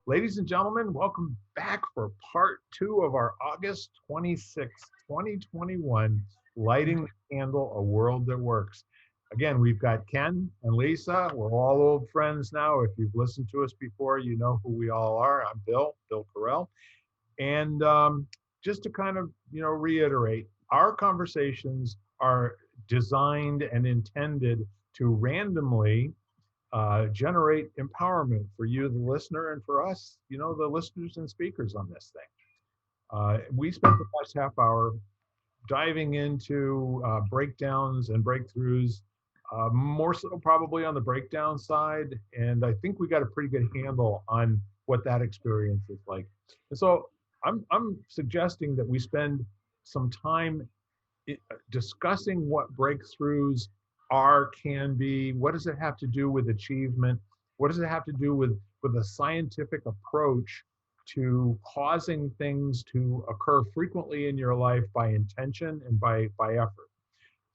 Ladies and gentlemen, welcome back for part two of our August 26th, 2021 Lighting the Candle, A World That Works. Again, we've got Ken and Lisa. We're all old friends now. If you've listened to us before, you know who we all are. I'm Cill Correll. And just to kind of, reiterate, our conversations are designed and intended to randomly generate empowerment for you, the listener, and for us, the listeners and speakers on this thing. We spent the last half hour diving into breakdowns and breakthroughs, more so probably on the breakdown side. And I think we got a pretty good handle on what that experience is like. And so I'm suggesting that we spend some time discussing what breakthroughs are, can be, what does it have to do with achievement, what does it have to do with a scientific approach to causing things to occur frequently in your life by intention and by effort.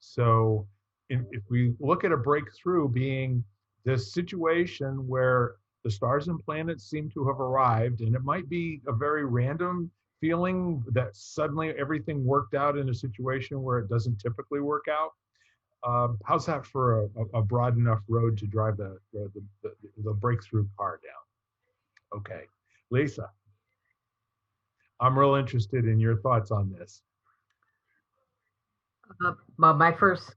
So if we look at a breakthrough being this situation where the stars and planets seem to have arrived, and it might be a very random feeling that suddenly everything worked out in a situation where it doesn't typically work out. How's that for a broad enough road to drive the breakthrough car down? Okay, Lisa, I'm real interested in your thoughts on this. Well, my first,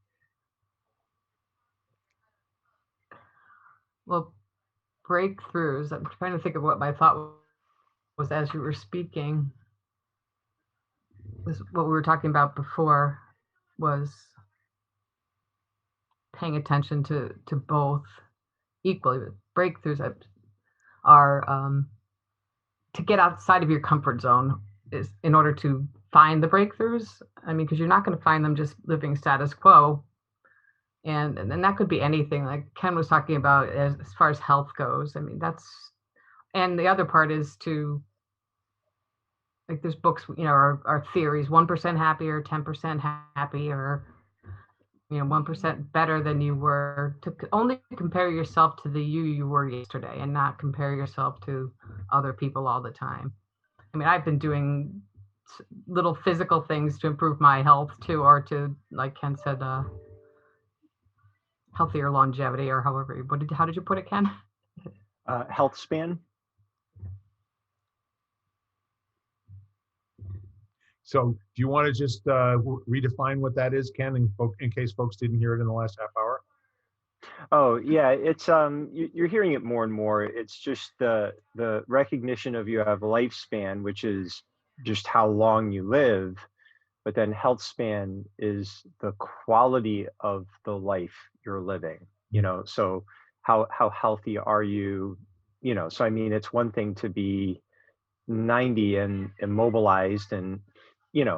well, breakthroughs. I'm trying to think of what my thought was as you were speaking. Was what we were talking about before was paying attention to both equally. Breakthroughs are to get outside of your comfort zone is in order to find the breakthroughs. I mean, because you're not going to find them just living status quo. And that could be anything like Ken was talking about as far as health goes. I mean, and the other part is to, like, there's books, our theories, 1% happier, 10% happy, or 1% better than you were, to only compare yourself to the you were yesterday and not compare yourself to other people all the time. I mean, I've been doing little physical things to improve my health too, or to, like Ken said, healthier longevity, or however, how did you put it, Ken? Health span. So do you want to just redefine what that is, Ken, in case folks didn't hear it in the last half hour? Oh yeah, it's you're hearing it more and more. It's just the recognition of you have a lifespan, which is just how long you live, but then health span is the quality of the life you're living. So how healthy are you? So I mean, it's one thing to be 90 and immobilized and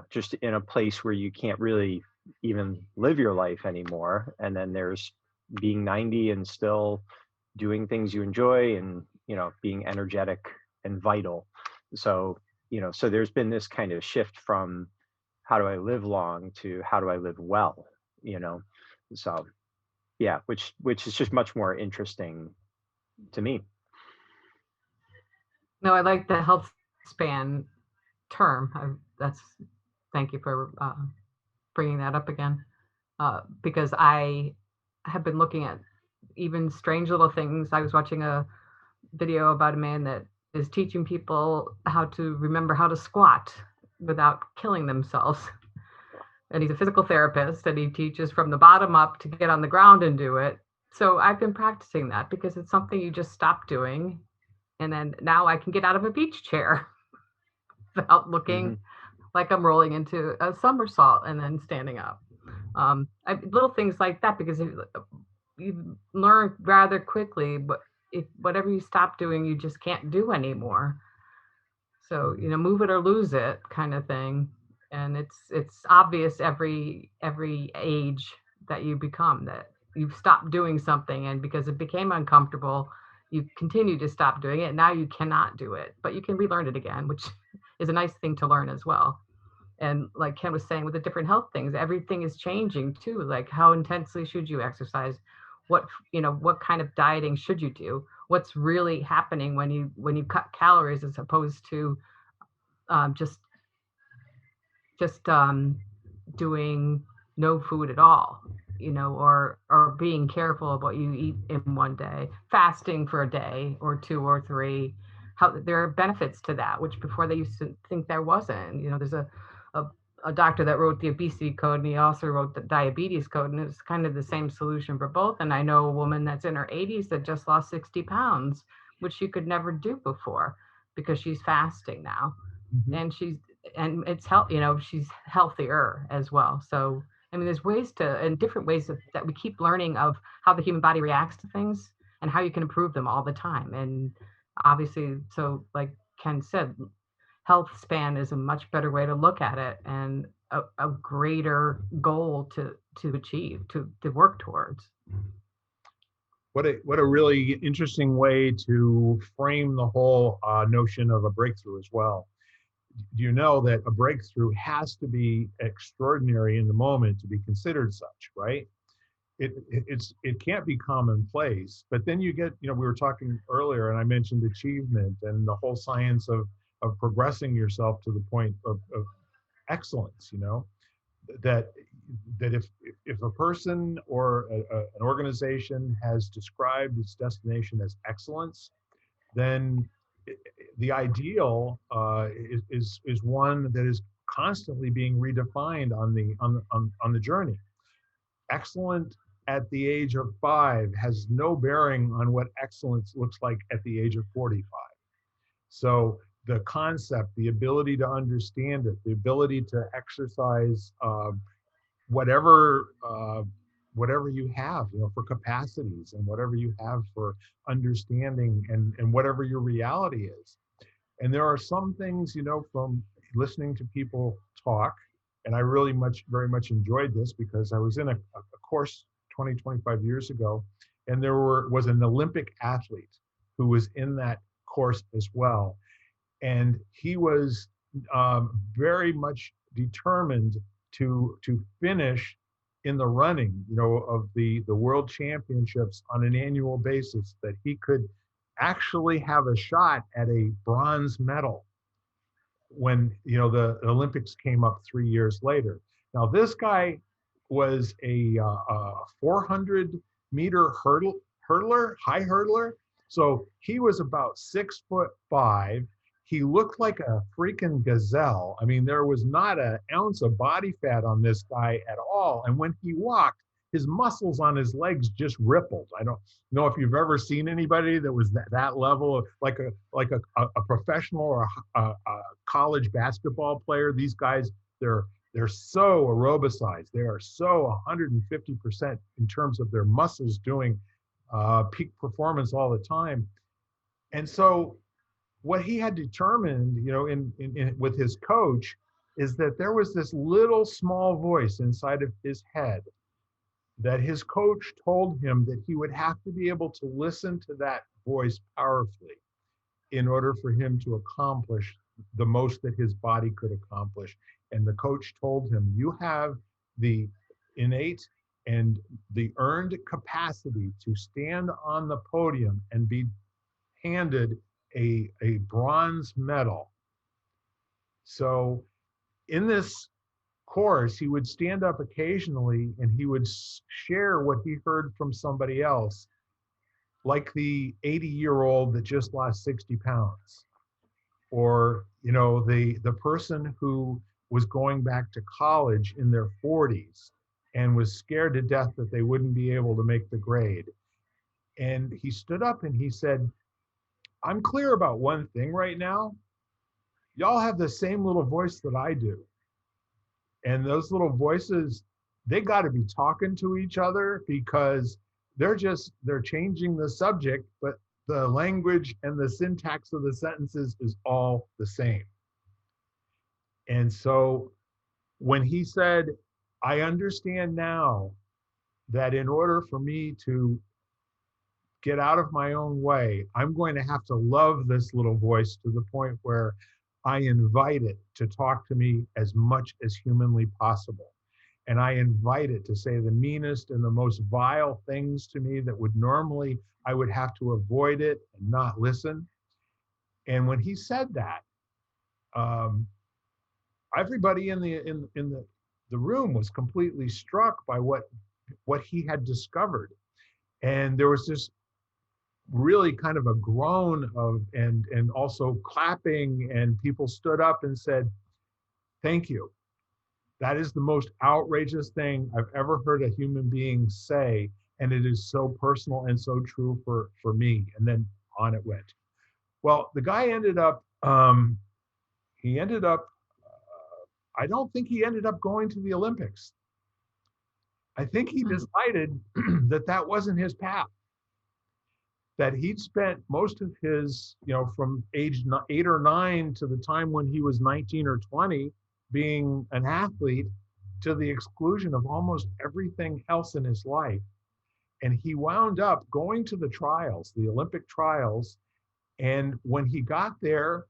just in a place where you can't really even live your life anymore, and then there's being 90 and still doing things you enjoy and being energetic and vital. So so there's been this kind of shift from how do I live long to how do I live well. So yeah, which is just much more interesting to me. No, I like the health span term. Thank you for bringing that up again, because I have been looking at even strange little things. I was watching a video about a man that is teaching people how to remember how to squat without killing themselves. And he's a physical therapist, and he teaches from the bottom up to get on the ground and do it. So I've been practicing that because it's something you just stop doing. And then now I can get out of a beach chair without looking like I'm rolling into a somersault and then standing up. Little things like that, because you learn rather quickly, but if whatever you stop doing, you just can't do anymore. So, move it or lose it kind of thing. And it's obvious every age that you become that you've stopped doing something, and because it became uncomfortable, you continue to stop doing it. Now you cannot do it, but you can relearn it again, which is a nice thing to learn as well. And like Ken was saying, with the different health things, everything is changing too. Like, how intensely should you exercise? What kind of dieting should you do? what's really happening when you cut calories as opposed to just doing no food at all, or being careful of what you eat in one day, fasting for a day or two or three. How there are benefits to that, which before they used to think there wasn't. There's a, a doctor that wrote the obesity code, and he also wrote the diabetes code, and it's kind of the same solution for both. And I know a woman that's in her 80s that just lost 60 pounds, which she could never do before because she's fasting now. And it's health, she's healthier as well. So I mean, there's ways to, and different ways that we keep learning of how the human body reacts to things and how you can improve them all the time. And obviously, so like Ken said, health span is a much better way to look at it, and a greater goal to achieve, to work towards. What a really interesting way to frame the whole notion of a breakthrough as well. Do you know that a breakthrough has to be extraordinary in the moment to be considered such, right? It can't be commonplace. But then you get, we were talking earlier, and I mentioned achievement and the whole science of progressing yourself to the point of excellence. That if a person or an organization has described its destination as excellence, then the ideal is one that is constantly being redefined on the journey. Excellent at the age of 5 has no bearing on what excellence looks like at the age of 45. So the concept, the ability to understand it, the ability to exercise whatever you have, for capacities, and whatever you have for understanding, and whatever your reality is. And there are some things, from listening to people talk, and I really very much enjoyed this because I was in a course 25 years ago, and there was an Olympic athlete who was in that course as well. And he was very much determined to finish in the running, of the world championships on an annual basis, that he could actually have a shot at a bronze medal when, the Olympics came up 3 years later. Now, this guy was a 400-meter high hurdler. So he was about 6'5". He looked like a freaking gazelle. I mean, there was not an ounce of body fat on this guy at all. And when he walked, his muscles on his legs just rippled. I don't know if you've ever seen anybody that was that level of like a professional or a college basketball player. These guys, they're so aerobicized. They are so 150% in terms of their muscles doing peak performance all the time. And so what he had determined, with his coach, is that there was this little small voice inside of his head that his coach told him that he would have to be able to listen to that voice powerfully in order for him to accomplish the most that his body could accomplish. And the coach told him, you have the innate and the earned capacity to stand on the podium and be handed a bronze medal. So in this course, he would stand up occasionally and he would share what he heard from somebody else, like the 80-year-old that just lost 60 pounds, or the person who was going back to college in their 40s and was scared to death that they wouldn't be able to make the grade. And he stood up and he said, I'm clear about one thing right now. Y'all have the same little voice that I do. And those little voices, they got to be talking to each other, because they're changing the subject, but the language and the syntax of the sentences is all the same. And so when he said, I understand now that in order for me to get out of my own way, I'm going to have to love this little voice to the point where I invite it to talk to me as much as humanly possible. and I invite it to say the meanest and the most vile things to me that would normally, I would have to avoid it and not listen. And when he said that, um, everybody in the room was completely struck by what he had discovered. And there was this really kind of a groan of and also clapping, and people stood up and said, "Thank you. That is the most outrageous thing I've ever heard a human being say, and it is so personal and so true for me." And then on it went. Well, the guy ended up he ended up I don't think he ended up going to the Olympics. I think he decided that that wasn't his path, that he'd spent most of his, from age 8 or 9 to the time when he was 19 or 20, being an athlete to the exclusion of almost everything else in his life. And he wound up going to the trials, the Olympic trials. And when he got there,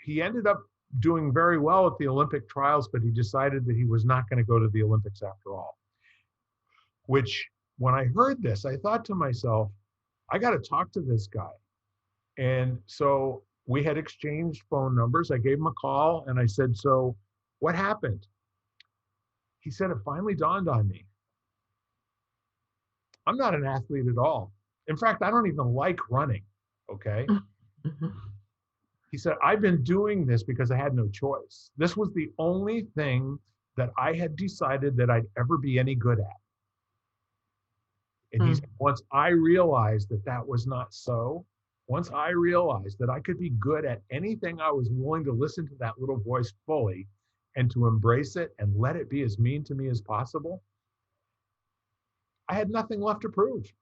he ended up doing very well at the Olympic trials, but he decided that he was not going to go to the Olympics after all. Which, when I heard this, I thought to myself, I got to talk to this guy. And so we had exchanged phone numbers. I gave him a call and I said, "So what happened?" He said, "It finally dawned on me. I'm not an athlete at all. In fact, I don't even like running." Okay. He said, "I've been doing this because I had no choice. This was the only thing that I had decided that I'd ever be any good at." And he said, once I realized that that was not so, once I realized that I could be good at anything, I was willing to listen to that little voice fully and to embrace it and let it be as mean to me as possible, I had nothing left to prove.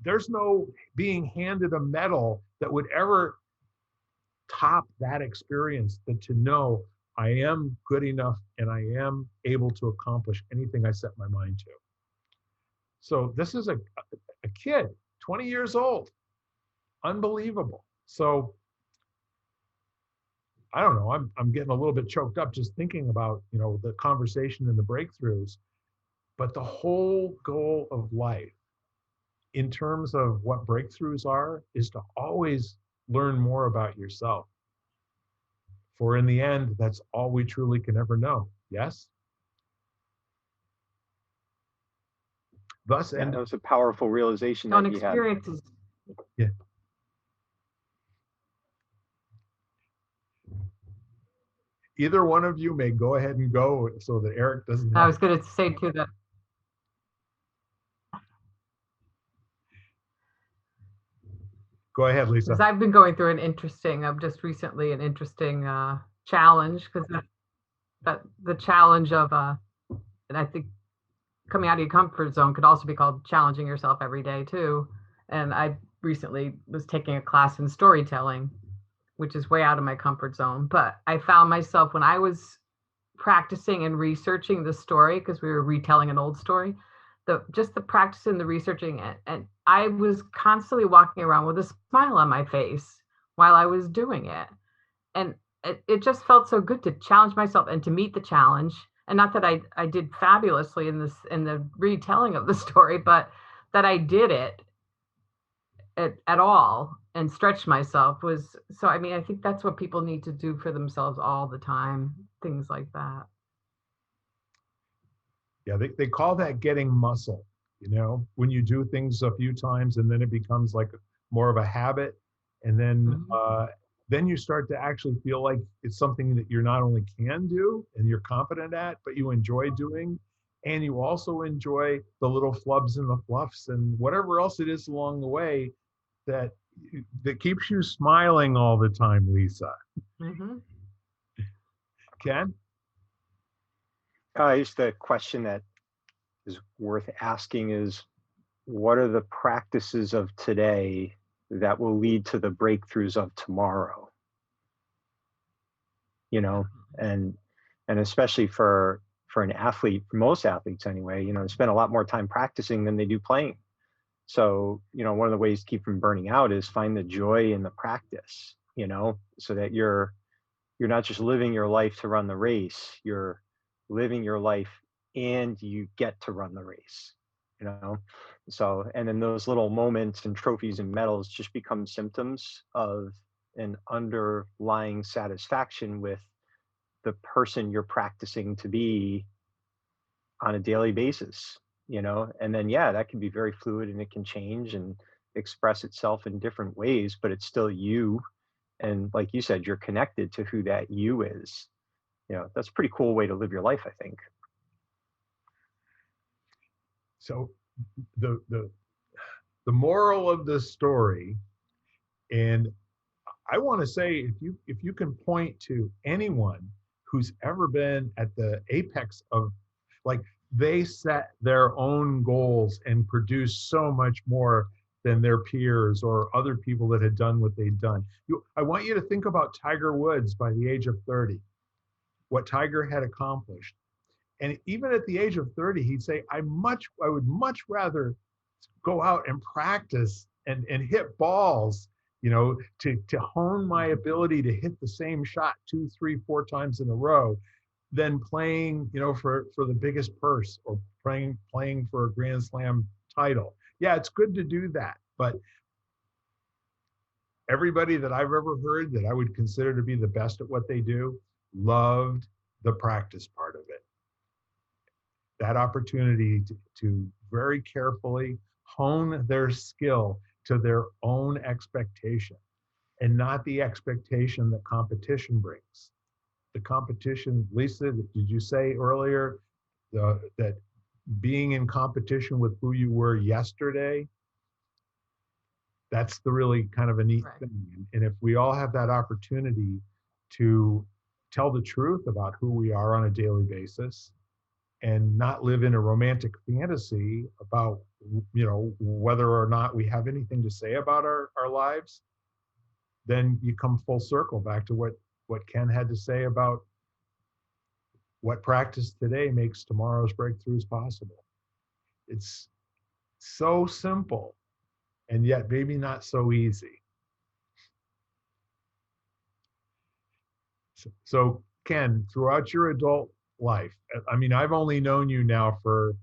There's no being handed a medal that would ever top that experience, that to know I am good enough and I am able to accomplish anything I set my mind to. So this is a kid, 20 years old, unbelievable. So I don't know, I'm getting a little bit choked up just thinking about, the conversation and the breakthroughs, but the whole goal of life in terms of what breakthroughs are is to always learn more about yourself. For in the end, that's all we truly can ever know. Yes? Thus, Yeah, that was a powerful realization On that you had. experiences. Yeah. Either one of you may go ahead and go so that Eric doesn't have. I was going to say too that Go ahead, Lisa. because I've been going through just recently an interesting challenge, because that the challenge of and I think coming out of your comfort zone could also be called challenging yourself every day too. And I recently was taking a class in storytelling, which is way out of my comfort zone. But I found myself, when I was practicing and researching the story, because we were retelling an old story, the practice and the researching it, and I was constantly walking around with a smile on my face while I was doing it. And it just felt so good to challenge myself and to meet the challenge. And not that I did fabulously in the retelling of the story, but that I did it at all and stretched myself was so. I mean, I think that's what people need to do for themselves all the time, things like that. Yeah, they call that getting muscle, when you do things a few times and then it becomes like more of a habit. And then you start to actually feel like it's something that you're not only can do and you're competent at, but you enjoy doing. And you also enjoy the little flubs and the fluffs and whatever else it is along the way that keeps you smiling all the time, Lisa. Ken? I guess the question that is worth asking is, what are the practices of today that will lead to the breakthroughs of tomorrow? And especially for an athlete, for most athletes anyway, they spend a lot more time practicing than they do playing. So, one of the ways to keep from burning out is find the joy in the practice, so that you're not just living your life to run the race. You're living your life, and you get to run the race, you know? So, and then those little moments and trophies and medals just become symptoms of an underlying satisfaction with the person you're practicing to be on a daily basis, you know? And then, yeah, that can be very fluid and it can change and express itself in different ways, but it's still you. And like you said, you're connected to who that you is. You know, that's a pretty cool way to live your life, I think. So the the the moral of this story, and I want to say, if you can point to anyone who's ever been at the apex of, like, they set their own goals and produced so much more than their peers or other people that had done what they'd done. I want you to think about Tiger Woods by the age of 30, what Tiger had accomplished. And even at the age of 30, he'd say, I would much rather go out and practice and hit balls, to hone my ability to hit the same shot 2, 3, 4 times in a row than playing, for the biggest purse or playing for a Grand Slam title. Yeah, it's good to do that, but everybody that I've ever heard that I would consider to be the best at what they do loved the practice part of it. That opportunity to very carefully hone their skill to their own expectation and not the expectation that competition brings. The competition, Lisa, did you say earlier that being in competition with who you were yesterday, that's the really kind of a neat Right. thing. And if we all have that opportunity to tell the truth about who we are on a daily basis and not live in a romantic fantasy about, whether or not we have anything to say about our lives, then you come full circle back to what Ken had to say about what practice today makes tomorrow's breakthroughs possible. It's so simple and yet maybe not so easy. So Ken, throughout your adult life, I mean, I've only known you now for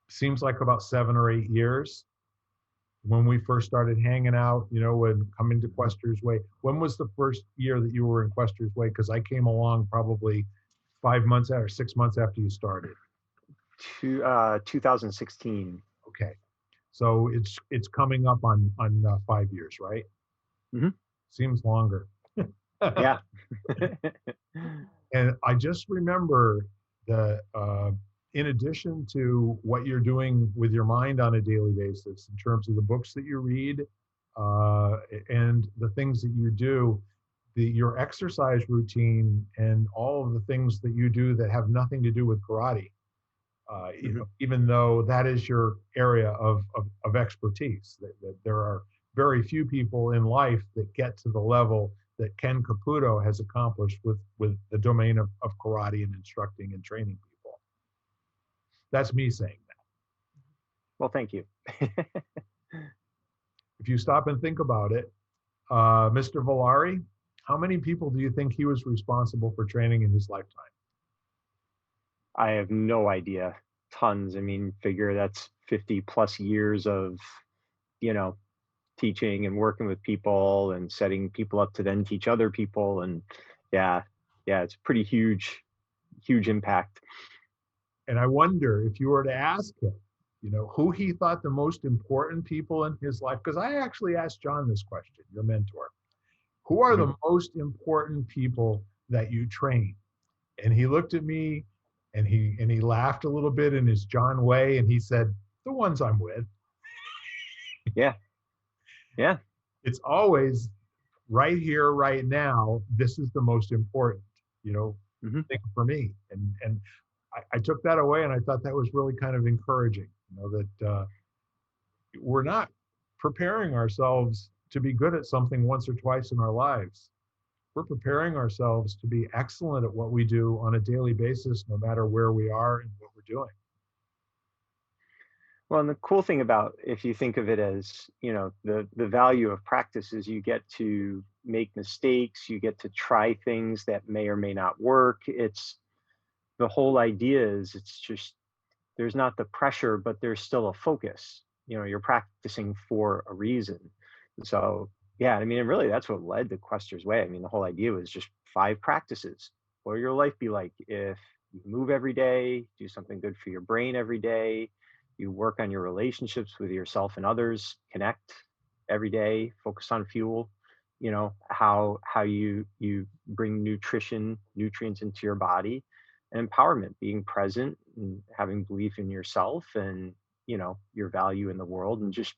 seems like about 7 or 8 years. When we first started hanging out, when coming to Quester's Way. When was the first year that you were in Quester's Way? Because I came along probably 5 months or 6 months after you started. 2016. Okay, so it's coming up on 5 years, right? Mm-hmm. Seems longer. Yeah. And I just remember the in addition to what you're doing with your mind on a daily basis in terms of the books that you read and the things that you do, your exercise routine and all of the things that you do that have nothing to do with karate, Mm-hmm. even though that is your area of expertise, that there are very few people in life that get to the level that Ken Caputo has accomplished with the domain of karate and instructing and training people. That's me saying that. Well, thank you. If you stop and think about it, Mr. Valari, how many people do you think he was responsible for training in his lifetime? I have no idea. Tons. I mean, figure that's 50 plus years of, you know, teaching and working with people and setting people up to then teach other people. And yeah, it's pretty huge impact. And I wonder if you were to ask him, who he thought the most important people in his life, because I actually asked John this question, your mentor, who are the most important people that you train? And he looked at me and he laughed a little bit in his John way. And he said, the ones I'm with. Yeah. Yeah. It's always right here, right now. This is the most important, thing for me. And I took that away and I thought that was really kind of encouraging, that we're not preparing ourselves to be good at something once or twice in our lives. We're preparing ourselves to be excellent at what we do on a daily basis, no matter where we are and what we're doing. Well, and the cool thing about, if you think of it as, the value of practice is you get to make mistakes, you get to try things that may or may not work. the whole idea is it's just there's not the pressure, but there's still a focus. You're practicing for a reason. So yeah, I mean, and really that's what led to Quester's Way. I mean, the whole idea was just 5 practices. What will your life be like if you move every day, do something good for your brain every day, you work on your relationships with yourself and others, connect every day, focus on fuel, how you bring nutrients into your body, and empowerment, being present and having belief in yourself and your value in the world, and just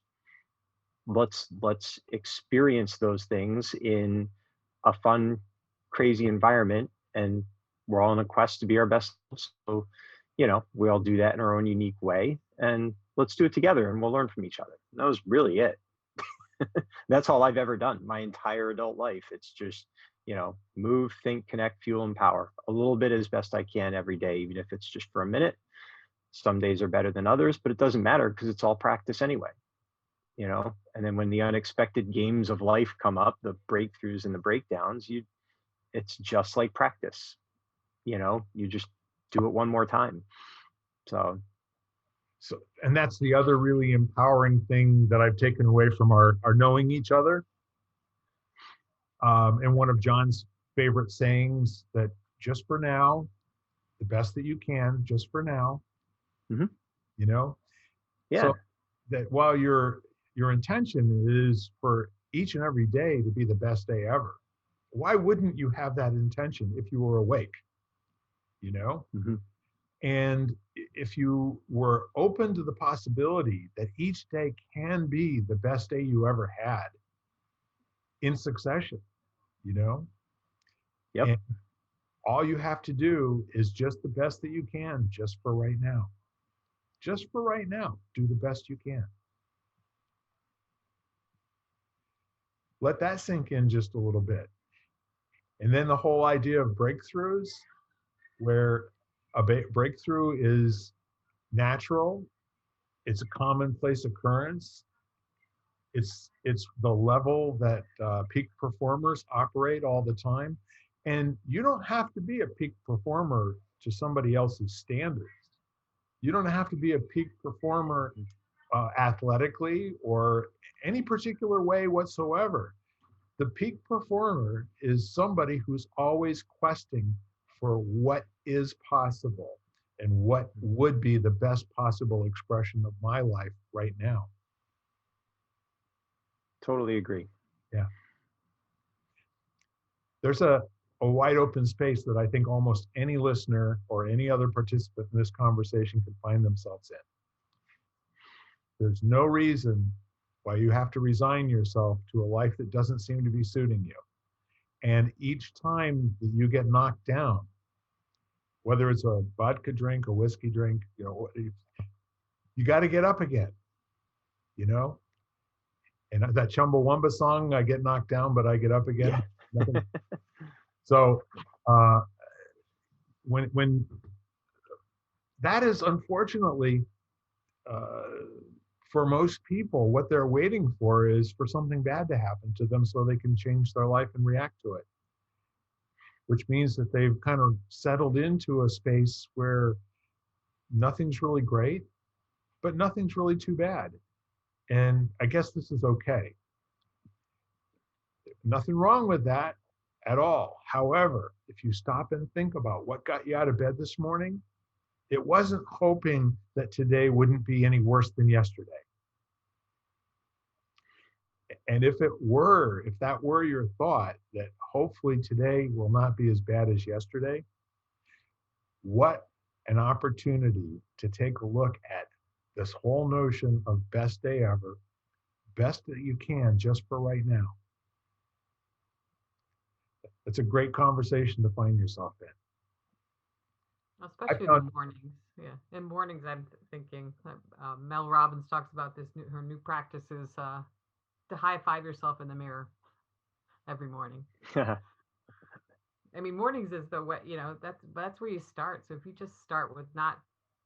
let's experience those things in a fun, crazy environment, and we're all on a quest to be our best selves. So we all do that in our own unique way, and let's do it together, and we'll learn from each other. And that was really it. That's all I've ever done my entire adult life. It's just move, think, connect, fuel, empower a little bit as best I can every day, even if it's just for a minute. Some days are better than others, but it doesn't matter because it's all practice anyway. And then when the unexpected games of life come up, the breakthroughs and the breakdowns, it's just like practice. You just do it one more time. So, and that's the other really empowering thing that I've taken away from our knowing each other. And one of John's favorite sayings, that just for now, the best that you can, just for now. mm-hmm. Yeah. So that while your intention is for each and every day to be the best day ever, why wouldn't you have that intention if you were awake? Mm-hmm. And if you were open to the possibility that each day can be the best day you ever had in succession, Yep. And all you have to do is just the best that you can, just for right now. Just for right now, do the best you can. Let that sink in just a little bit. And then the whole idea of breakthroughs, where a breakthrough is natural, it's a commonplace occurrence. It's the level that peak performers operate all the time. And you don't have to be a peak performer to somebody else's standards. You don't have to be a peak performer athletically or any particular way whatsoever. The peak performer is somebody who's always questing for what is possible and what would be the best possible expression of my life right now. Totally agree. Yeah. There's a wide open space that I think almost any listener or any other participant in this conversation can find themselves in. There's no reason why you have to resign yourself to a life that doesn't seem to be suiting you. And each time that you get knocked down, whether it's a vodka drink, a whiskey drink, you got to get up again, And that Chumbawamba song, I get knocked down, but I get up again. Yeah. So when that is unfortunately, for most people, what they're waiting for is for something bad to happen to them so they can change their life and react to it, which means that they've kind of settled into a space where nothing's really great, but nothing's really too bad. And I guess this is okay. Nothing wrong with that at all. However, if you stop and think about what got you out of bed this morning, it wasn't hoping that today wouldn't be any worse than yesterday. And if that were your thought, that hopefully today will not be as bad as yesterday, what an opportunity to take a look at this whole notion of best day ever, best that you can just for right now. It's a great conversation to find yourself in. Especially in the mornings. Yeah, in mornings, I'm thinking. Mel Robbins talks about this. Her new practice is to high five yourself in the mirror every morning. I mean, mornings is the way. That's where you start. So if you just start with not,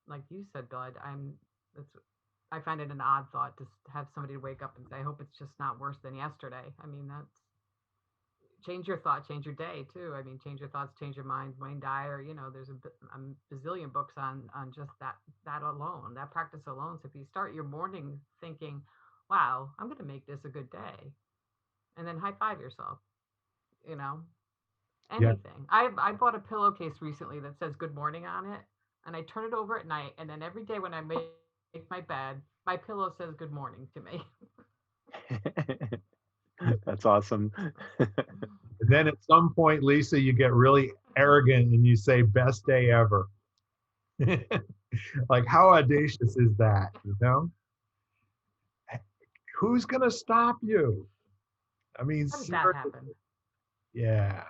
like you said, Bill, I find it an odd thought to have somebody wake up and say, "I hope it's just not worse than yesterday." I mean, change your thought, change your day too. I mean, change your thoughts, change your mind. Wayne Dyer, there's a bazillion books on just that alone, that practice alone. So if you start your morning thinking, wow, I'm going to make this a good day, and then high five yourself, you know, Yeah. anything. I bought a pillowcase recently that says good morning on it, and I turn it over at night, and then every day when I make my bed, my pillow says good morning to me. That's awesome. And then at some point, Lisa, you get really arrogant and you say, best day ever. Like, how audacious is that? Who's going to stop you? I mean, How did that seriously. happen? Yeah.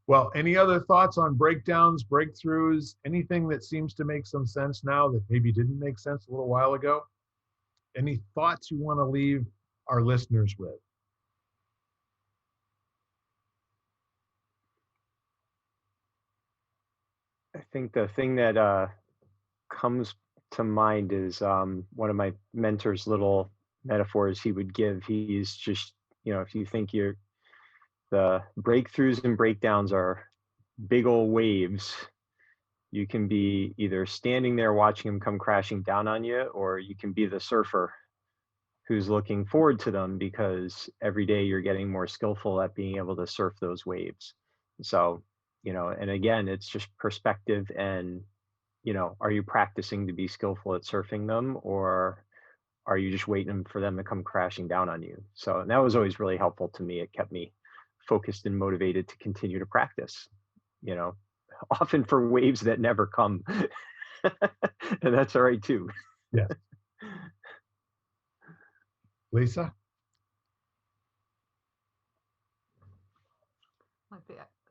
Well, any other thoughts on breakdowns, breakthroughs, anything that seems to make some sense now that maybe didn't make sense a little while ago? Any thoughts you want to leave our listeners with? I think the thing that comes to mind is one of my mentor's little metaphors he would give. He's just, if you think the breakthroughs and breakdowns are big old waves, you can be either standing there watching them come crashing down on you, or you can be the surfer who's looking forward to them, because every day you're getting more skillful at being able to surf those waves. So, and again, it's just perspective, and are you practicing to be skillful at surfing them, or are you just waiting for them to come crashing down on you? So, and that was always really helpful to me. It kept me focused and motivated to continue to practice, often for waves that never come. And that's all right too. Yeah. Lisa?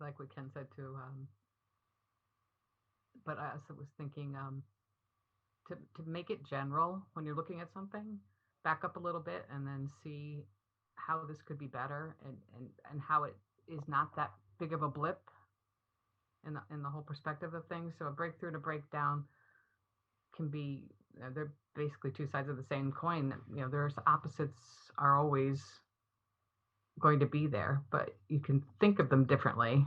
Like what Ken said too, but I also was thinking to make it general when you're looking at something, back up a little bit and then see how this could be better, and how it is not that big of a blip in the whole perspective of things. So a breakthrough and a breakdown can be, they're basically two sides of the same coin. There's opposites are always going to be there, but you can think of them differently,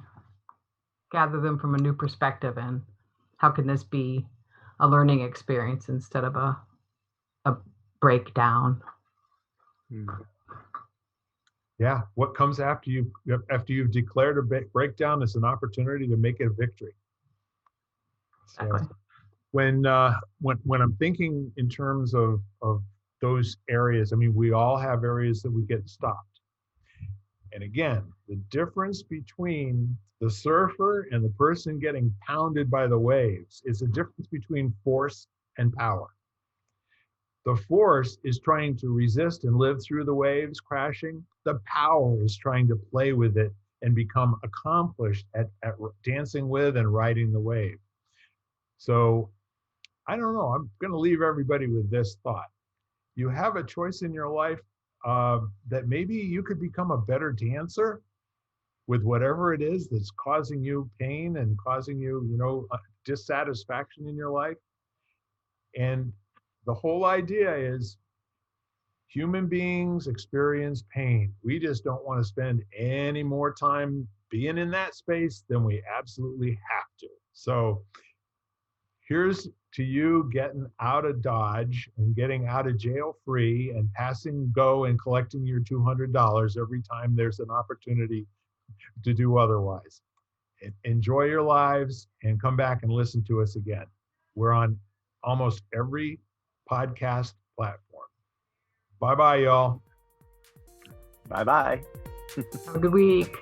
gather them from a new perspective, and how can this be a learning experience instead of a breakdown? Yeah. What comes after you've declared a breakdown is an opportunity to make it a victory. So Exactly. when I'm thinking in terms of those areas, I mean, we all have areas that we get stopped. And again, the difference between the surfer and the person getting pounded by the waves is the difference between force and power. The force is trying to resist and live through the waves crashing. The power is trying to play with it and become accomplished at dancing with and riding the wave. So I don't know, I'm going to leave everybody with this thought. You have a choice in your life that maybe you could become a better dancer with whatever it is that's causing you pain and causing you, dissatisfaction in your life. And the whole idea is human beings experience pain. We just don't want to spend any more time being in that space than we absolutely have to. So here's to you getting out of Dodge and getting out of jail free and passing go and collecting your $200 every time there's an opportunity to do otherwise. Enjoy your lives and come back and listen to us again. We're on almost every podcast platform. Bye-bye, y'all. Bye-bye. Have a good week.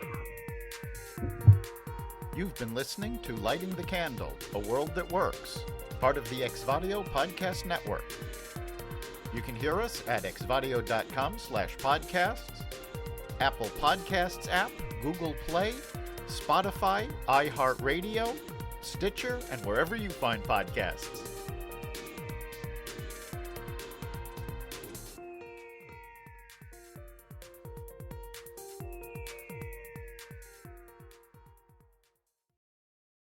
You've been listening to Lighting the Candle, A World That Works, part of the Exvadio Podcast Network. You can hear us at exvadio.com/podcasts, Apple Podcasts app, Google Play, Spotify, iHeartRadio, Stitcher, and wherever you find podcasts.